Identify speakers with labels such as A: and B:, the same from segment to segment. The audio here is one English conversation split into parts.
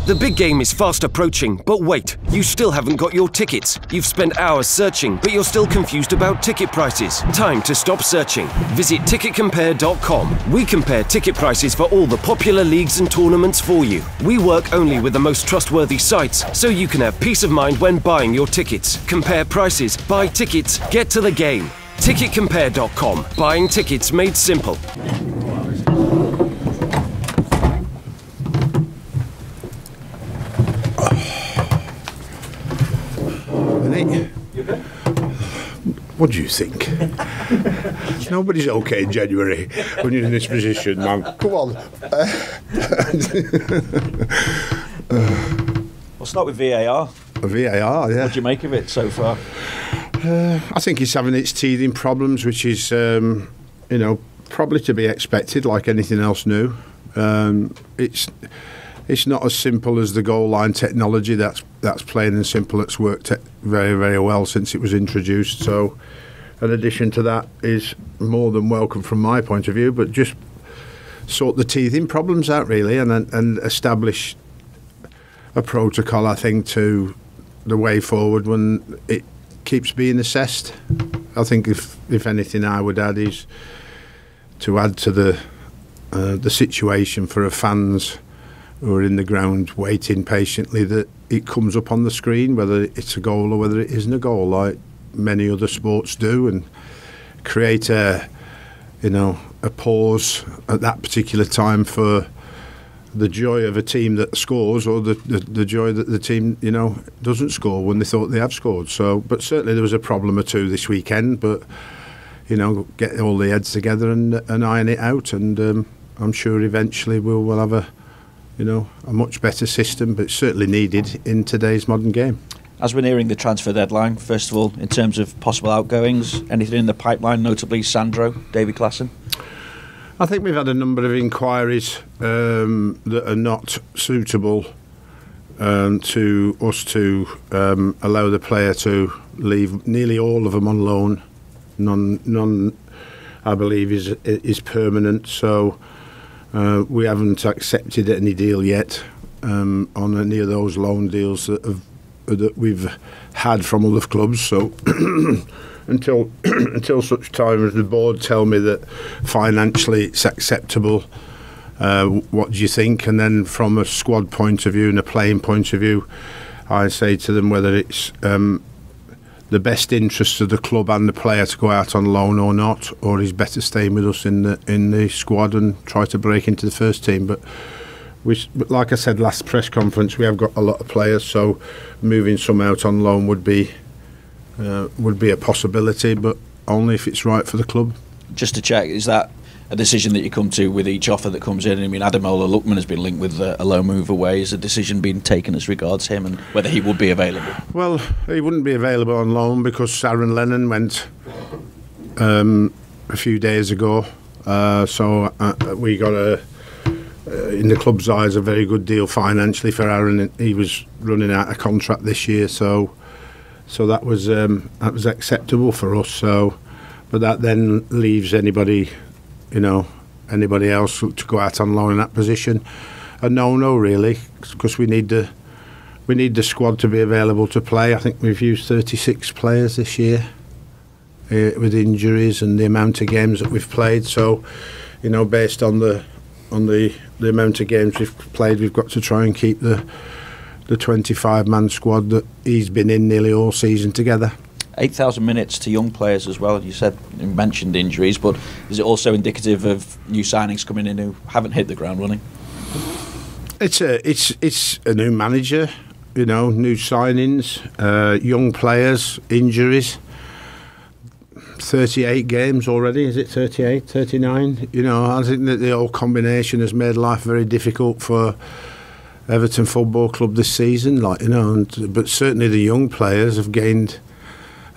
A: The big game is fast approaching, but wait, you still haven't got your tickets. You've spent hours searching, but you're still confused about ticket prices. Time to stop searching. Visit ticketcompare.com. We compare ticket prices for all the popular leagues and tournaments for you. We work only with the most trustworthy sites, so you can have peace of mind when buying your tickets. Compare prices, buy tickets, get to the game. Ticketcompare.com. Buying tickets made simple.
B: What do you think? Nobody's okay in January when you're in this position, man. Come on.
C: We'll start with VAR.
B: VAR, yeah.
C: What do you make of it so far?
B: I think it's having its teething problems, which is, probably to be expected, like anything else new. It's not as simple as the goal line technology. That's plain and simple. It's worked very, very well since it was introduced. So, in addition to that, is more than welcome from my point of view. But just sort the teething problems out really, and establish a protocol. I think to the way forward when it keeps being assessed. I think if anything, I would add is to add to the situation for our fans who are in the ground waiting patiently, that it comes up on the screen whether it's a goal or whether it isn't a goal, like many other sports do, and create a pause at that particular time for the joy of a team that scores, or the joy that the team doesn't score when they thought they have scored. So, but certainly there was a problem or two this weekend, but get all the heads together and iron it out, and I'm sure eventually we'll have a much better system, but certainly needed in today's modern game.
C: As we're nearing the transfer deadline, first of all, in terms of possible outgoings, anything in the pipeline, notably Sandro, David Klassen?
B: I think we've had a number of inquiries that are not suitable to us to allow the player to leave. Nearly all of them on loan. None I believe, is permanent. So we haven't accepted any deal yet on any of those loan deals that we've had from other clubs. So until such time as the board tell me that financially it's acceptable, what do you think? And then from a squad point of view and a playing point of view, I say to them whether it's the best interest of the club and the player to go out on loan or not, or he's better staying with us in the squad and try to break into the first team. But like I said last press conference, we have got a lot of players, so moving some out on loan would be a possibility, but only if it's right for the club. Just to check, is that a decision that you come to with each offer that comes in? I mean, Ademola Lookman has been linked with a loan move away. Is a decision being taken as regards him and whether he would be available? Well, he wouldn't be available on loan because Aaron Lennon went a few days ago. So we got in the club's eyes, a very good deal financially for Aaron. He was running out of contract this year, so that was acceptable for us. So, but that then leaves anybody else to go out on loan in that position a no really, because we need the squad to be available to play. I think we've used 36 players this year with injuries and the amount of games that we've played. So, based on the amount of games we've played, we've got to try and keep the 25-man squad that he's been in nearly all season together. 8,000 minutes to young players as well. You mentioned injuries, but is it also indicative of new signings coming in who haven't hit the ground running? It's a new manager, new signings, young players, injuries. 38 games already, is it 38, 39? I think that the whole combination has made life very difficult for Everton Football Club this season. But certainly the young players have gained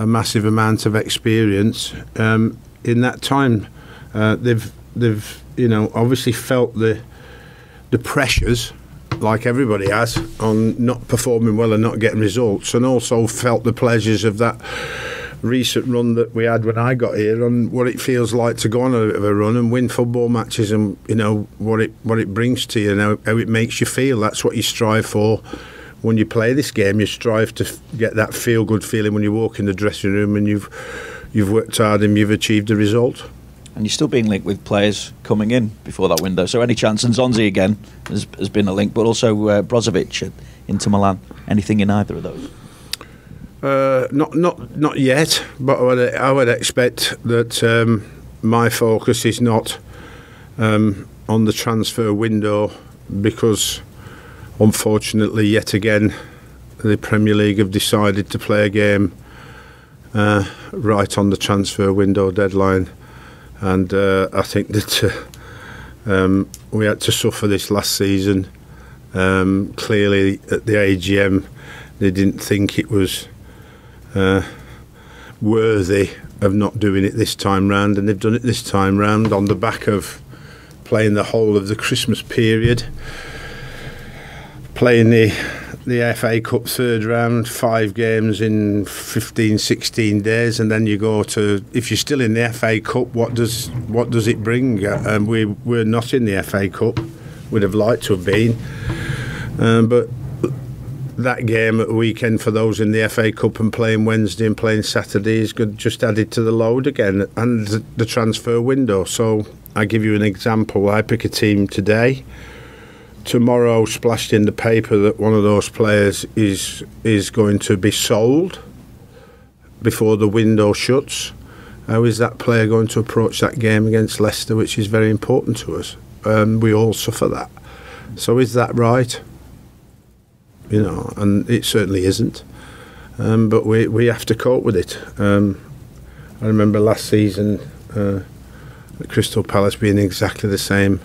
B: a massive amount of experience in that time. They've obviously felt the pressures, like everybody has, on not performing well and not getting results, and also felt the pleasures of that recent run that we had when I got here, on what it feels like to go on a bit of a run and win football matches, and what it brings to you and how it makes you feel. That's what you strive for when you play this game. You strive to get that feel good feeling when you walk in the dressing room and you've worked hard and you've achieved a result.
C: And you're still being linked with players coming in before that window. So any chance, and Zonzi again has been a link, but also Brozovic at Inter Milan. Anything in either of those?
B: Not yet, but I would expect that my focus is not on the transfer window, because unfortunately yet again the Premier League have decided to play a game right on the transfer window deadline, and I think that we had to suffer this last season. Clearly at the AGM they didn't think it was worthy of not doing it this time round, and they've done it this time round on the back of playing the whole of the Christmas period, playing the FA Cup third round, 5 games in 15-16 days, and then you go to, if you're still in the FA Cup, what does it bring? We're not in the FA Cup. We'd have liked to have been, but that game at the weekend for those in the FA Cup and playing Wednesday and playing Saturday is just added to the load again, and the transfer window. So I give you an example. I pick a team today. Tomorrow, splashed in the paper that one of those players is going to be sold before the window shuts. How is that player going to approach that game against Leicester, which is very important to us? We all suffer that. So is that right? And it certainly isn't. But we have to cope with it. I remember last season at Crystal Palace being exactly the same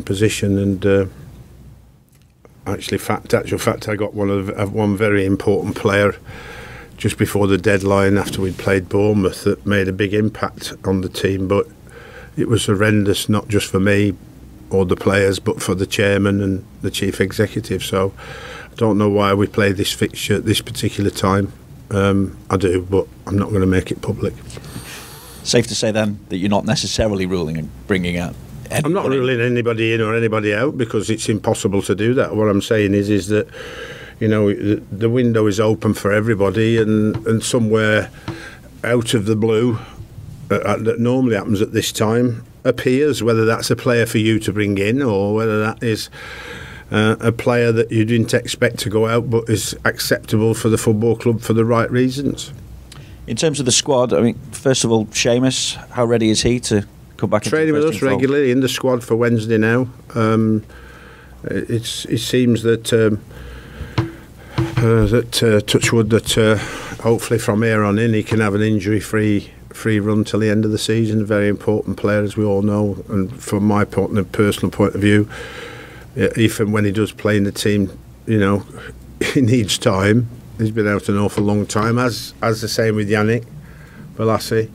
B: position, and actual fact, I got one very important player just before the deadline after we'd played Bournemouth that made a big impact on the team. But it was horrendous, not just for me or the players, but for the chairman and the chief executive. So I don't know why we play this fixture at this particular time. I do, but I'm not going to make it public.
C: Safe to say then that you're not necessarily ruling and bringing out anybody.
B: I'm not ruling anybody in or anybody out, because it's impossible to do that. What I'm saying is that the window is open for everybody, and somewhere out of the blue that normally happens at this time appears, whether that's a player for you to bring in or whether that is a player that you didn't expect to go out but is acceptable for the football club for the right reasons.
C: In terms of the squad, I mean, first of all, Seamus, how ready is he to come back?
B: Training with us regularly in the squad for Wednesday now. It seems that touchwood that hopefully from here on in he can have an injury-free run till the end of the season. A very important player, as we all know, and from my personal point of view, even when he does play in the team, he needs time. He's been out an awful long time, as the same with Yannick Bolasie.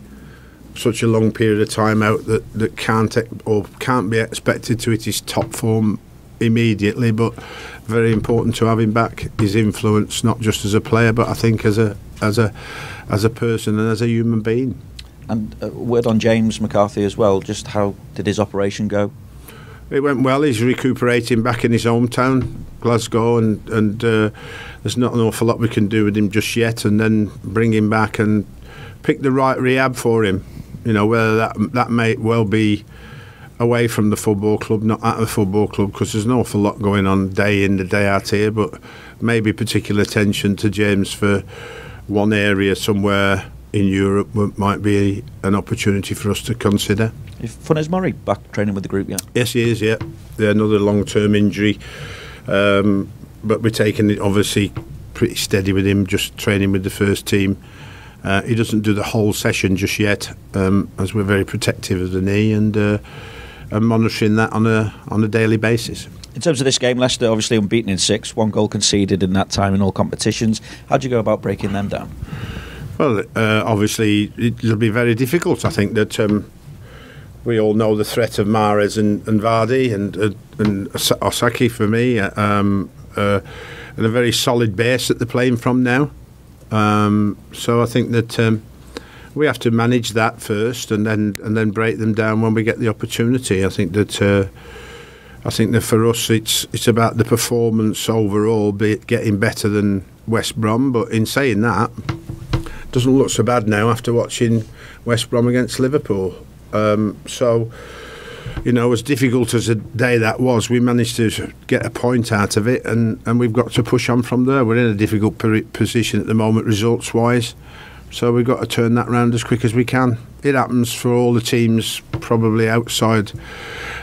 B: Such a long period of time out that can't be expected to hit his top form immediately, but very important to have him back. His influence, not just as a player, but I think as a person and as a human being. And
C: a word on James McCarthy as well. Just how did his operation go?
B: It went well. He's recuperating back in his hometown, Glasgow, and there's not an awful lot we can do with him just yet. And then bring him back and pick the right rehab for him. Whether that may well be away from the football club, not at the football club, because there's an awful lot going on day in, the day out here. But maybe particular attention to James for one area somewhere in Europe might be an opportunity for us to consider.
C: Is Funes Mori back training with the group yet?
B: Yes, he is, yeah. Another long-term injury. But we're taking it obviously pretty steady with him, just training with the first team. He doesn't do the whole session just yet, as we're very protective of the knee and monitoring that on a daily basis.
C: In terms of this game, Leicester obviously unbeaten in 6, 1 goal conceded in that time in all competitions. How do you go about breaking them down?
B: Well, obviously it'll be very difficult. I think that we all know the threat of Mahrez and Vardy and Osaki for me, and a very solid base that they're playing from now. So I think that we have to manage that first, and then break them down when we get the opportunity. I think that for us it's about the performance overall, be it getting better than West Brom. But in saying that, it doesn't look so bad now after watching West Brom against Liverpool. So, as difficult as a day that was, we managed to get a point out of it, and we've got to push on from there. We're in a difficult position at the moment, results-wise, so we've got to turn that round as quick as we can. It happens for all the teams probably outside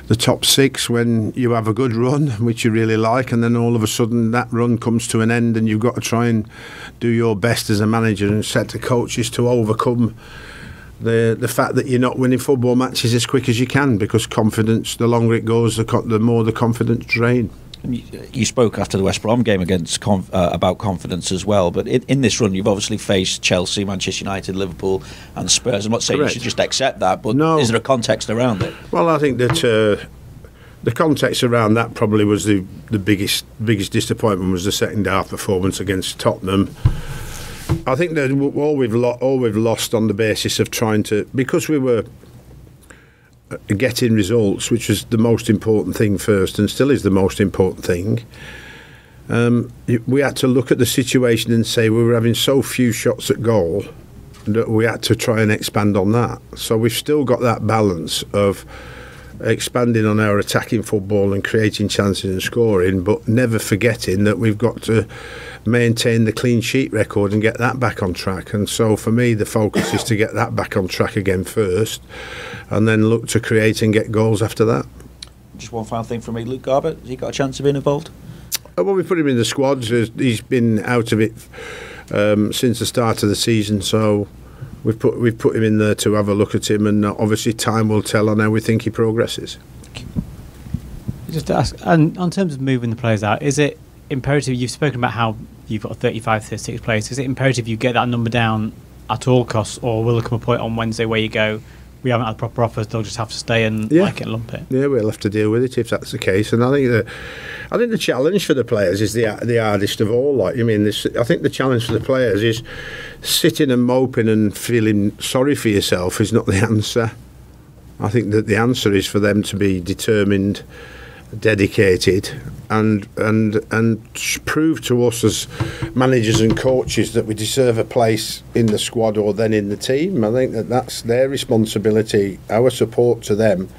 B: the top six when you have a good run, which you really like, and then all of a sudden that run comes to an end, and you've got to try and do your best as a manager and set the coaches to overcome the fact that you're not winning football matches as quick as you can, because confidence, the longer it goes, the more the confidence drain.
C: You spoke after the West Brom game about confidence as well, but in this run you've obviously faced Chelsea, Manchester United, Liverpool and Spurs. I'm not saying
B: Correct.
C: You should just accept that, but
B: no.
C: Is there a context around it?
B: Well, I think that the context around that probably was the biggest disappointment was the second half performance against Tottenham. I think that all we've lost on the basis of trying to, because we were getting results, which was the most important thing first, and still is the most important thing. We had to look at the situation and say we were having so few shots at goal that we had to try and expand on that. So we've still got that balance of expanding on our attacking football and creating chances and scoring, but never forgetting that we've got to maintain the clean sheet record and get that back on track. And so for me, the focus is to get that back on track again first, and then look to create and get goals after that.
C: Just one final thing from me. Luke Garbutt, has he got a chance of being involved?
B: Well, we put him in the squads. He's been out of it since the start of the season, so we've put him in there to have a look at him, and obviously time will tell on how we think he progresses.
D: Just to ask, and on terms of moving the players out, is it imperative? You've spoken about how you've got 35, 36 players. Is it imperative you get that number down at all costs, or will there come a point on Wednesday where you go, we haven't had proper offers, they'll just have to stay and like it and lump it? Yeah,
B: we'll have to deal with it if that's the case. And I think the challenge for the players is the hardest of all. I think the challenge for the players is sitting and moping and feeling sorry for yourself is not the answer. I think that the answer is for them to be determined, dedicated, and prove to us as managers and coaches that we deserve a place in the squad or then in the team. I think that that's their responsibility. Our support to them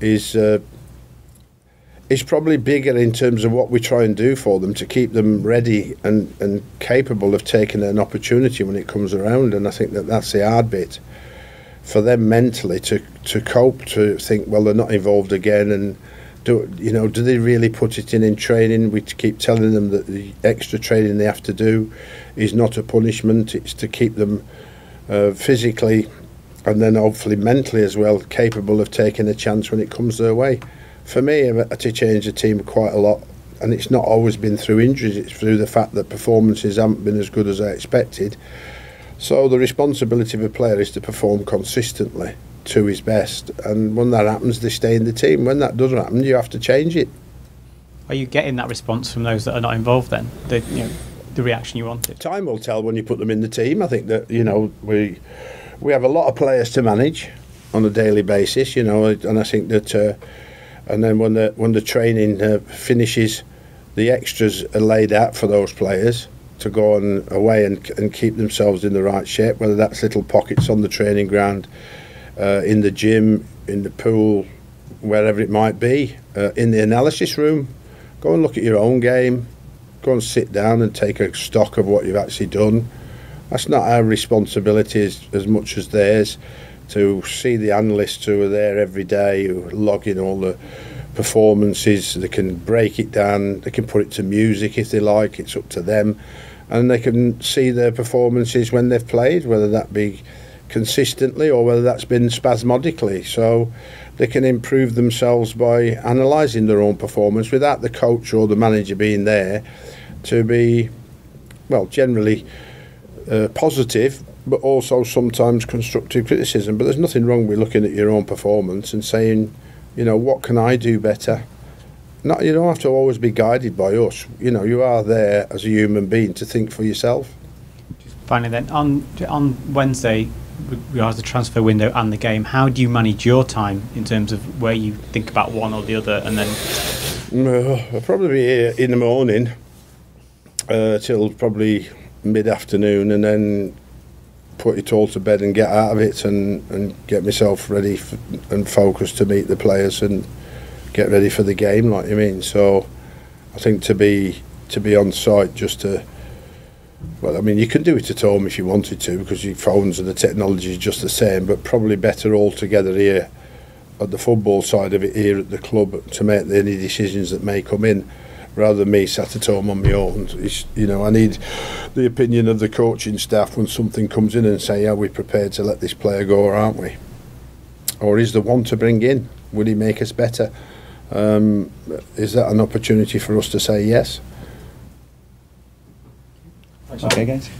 B: is probably bigger in terms of what we try and do for them to keep them ready and capable of taking an opportunity when it comes around. And I think that that's the hard bit for them mentally to cope, to think, well, they're not involved again, and do they really put it in training? We keep telling them that the extra training they have to do is not a punishment. It's to keep them physically and then hopefully mentally as well capable of taking a chance when it comes their way. For me, I've had to change the team quite a lot, and it's not always been through injuries. It's through the fact that performances haven't been as good as I expected. So the responsibility of a player is to perform consistently to his best, and when that happens they stay in the team. When that doesn't happen, you have to change it.
D: Are you getting that response from those that are not involved then? The reaction you wanted? Time
B: will tell when you put them in the team. I think that we have a lot of players to manage on a daily basis, and I think that and then when the training finishes, the extras are laid out for those players to go on away and keep themselves in the right shape, whether that's little pockets on the training ground, in the gym, in the pool, wherever it might be, in the analysis room. Go and look at your own game, go and sit down and take a stock of what you've actually done. That's not our responsibility as much as theirs, to see the analysts who are there every day, who log in all the performances. They can break it down, they can put it to music if they like, it's up to them, and they can see their performances when they've played, whether that be consistently or whether that's been spasmodically. So they can improve themselves by analysing their own performance without the coach or the manager being there to be, well, generally positive, but also sometimes constructive criticism. But there's nothing wrong with looking at your own performance and saying, what can I do better? You don't have to always be guided by us. You are there as a human being to think for yourself.
D: Finally, then on Wednesday, we are the transfer window and the game. How do you manage your time in terms of where you think about one or the other, and then?
B: I'll probably be here in the morning till probably mid-afternoon, and then put it all to bed and get out of it and get myself ready and focused to meet the players and get ready for the game, like you mean. So I think to be on site just to, well, I mean, you can do it at home if you wanted to, because your phones and the technology is just the same, but probably better all together here at the football side of it here at the club to make any decisions that may come in, rather than me sat at home on my own. You know, I need the opinion of the coaching staff when something comes in and say, are we prepared to let this player go or aren't we? Or is there one to bring in? Will he make us better? Is that an opportunity for us to say yes?
C: Okay, guys.